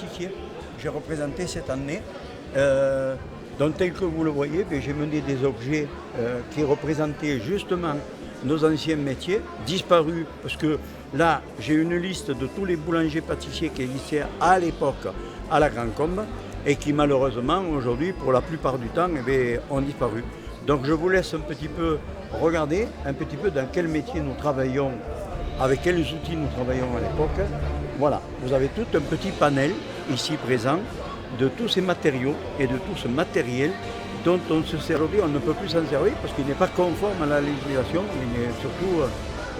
pâtissier. J'ai représenté cette année. Donc tel que vous le voyez, j'ai mené des objets qui représentaient justement nos anciens métiers, disparus, parce que là j'ai une liste de tous les boulangers pâtissiers qui existaient à l'époque à la Grande Combe et qui malheureusement aujourd'hui pour la plupart du temps ont disparu. Donc je vous laisse un petit peu regarder un petit peu dans quel métier nous travaillons, avec quels outils nous travaillons à l'époque. Voilà, vous avez tout un petit panel ici présent de tous ces matériaux et de tout ce matériel dont on se sert aujourd'hui. On ne peut plus s'en servir parce qu'il n'est pas conforme à la législation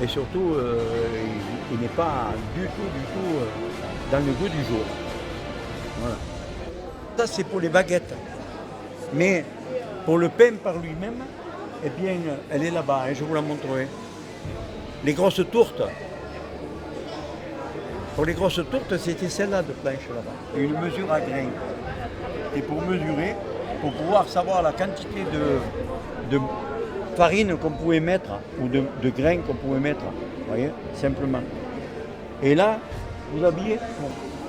et surtout il n'est pas du tout dans le goût du jour. Voilà. Ça c'est pour les baguettes. Mais pour le pain par lui-même, eh bien, elle est là-bas et je vous la montrerai. Les grosses tourtes. Pour les grosses tourtes, c'était celle-là de planche là-bas. Une mesure à grains. Et pour mesurer, pour pouvoir savoir la quantité de farine qu'on pouvait mettre ou de grains qu'on pouvait mettre, vous voyez, simplement. Et là, vous aviez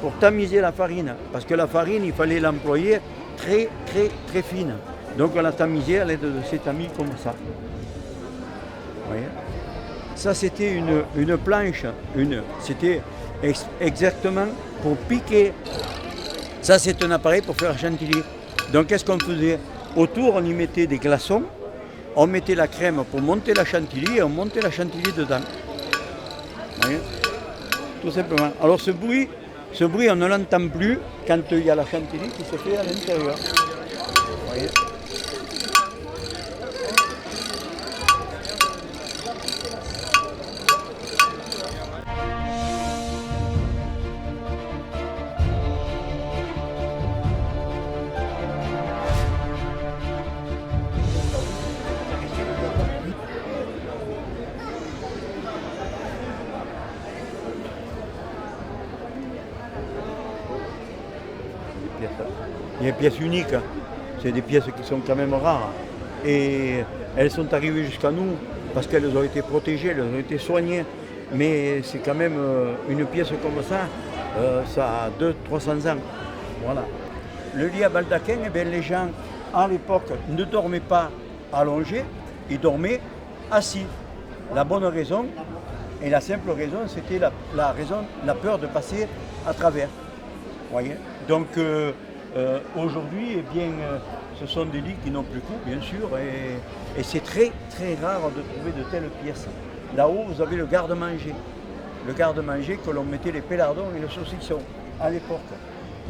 pour tamiser la farine, parce que la farine, il fallait l'employer très fine. Donc on l'a tamisée à l'aide de ces tamis comme ça. Vous voyez. Ça c'était une planche, c'était exactement pour piquer. Ça c'est un appareil pour faire chantilly. Donc qu'est-ce qu'on faisait? Autour on y mettait des glaçons, on mettait la crème pour monter la chantilly et on montait la chantilly dedans. Vous voyez. Tout simplement. Alors ce bruit on ne l'entend plus quand il y a la chantilly qui se fait à l'intérieur. Vous voyez. Il y a des pièces uniques, c'est des pièces qui sont quand même rares. Et elles sont arrivées jusqu'à nous parce qu'elles ont été protégées, elles ont été soignées. Mais c'est quand même une pièce comme ça, ça a 200-300 ans. Voilà. Le lit à baldaquin, eh bien, les gens à l'époque ne dormaient pas allongés, ils dormaient assis. La bonne raison et la simple raison, c'était la peur de passer à travers. Voyez. Donc aujourd'hui, eh bien, ce sont des lits qui n'ont plus cours, bien sûr, et c'est très rare de trouver de telles pièces. Là-haut, vous avez le garde-manger. Le garde-manger que l'on mettait les pélardons et le saucisson à l'époque.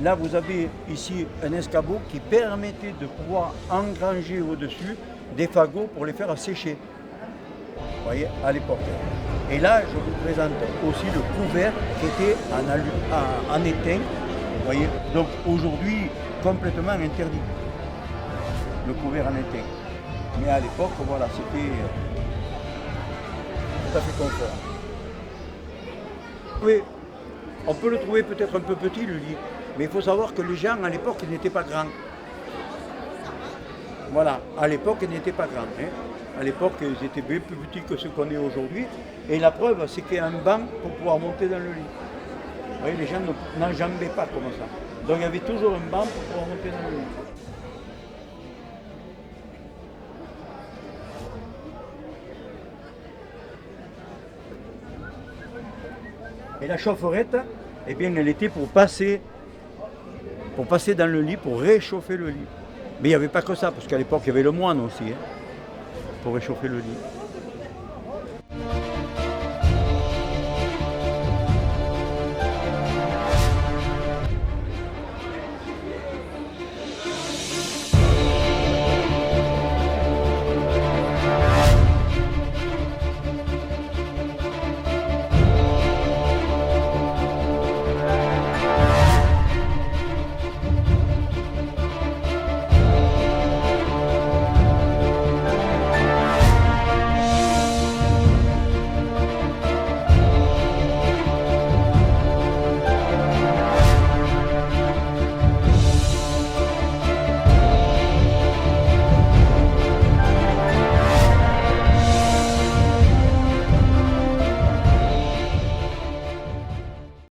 Là, vous avez ici un escabeau qui permettait de pouvoir engranger au-dessus des fagots pour les faire sécher. Vous voyez, à l'époque. Et là, je vous présente aussi le couvert qui était en étain. Vous voyez, donc aujourd'hui, complètement interdit, le couvert en étain. Mais à l'époque, voilà, c'était tout à fait confort. Oui, on peut le trouver peut-être un peu petit, le lit, mais il faut savoir que les gens, à l'époque, ils n'étaient pas grands. Voilà, à l'époque, ils n'étaient pas grands. Hein. À l'époque, ils étaient bien plus petits que ce qu'on est aujourd'hui. Et la preuve, c'est qu'il y a un banc pour pouvoir monter dans le lit. Vous voyez, les gens n'enjambaient pas comme ça. Donc il y avait toujours un banc pour pouvoir monter dans le lit. Et la chaufferette, eh bien, elle était pour passer dans le lit, pour réchauffer le lit. Mais il n'y avait pas que ça, parce qu'à l'époque, il y avait le moine aussi, hein, pour réchauffer le lit.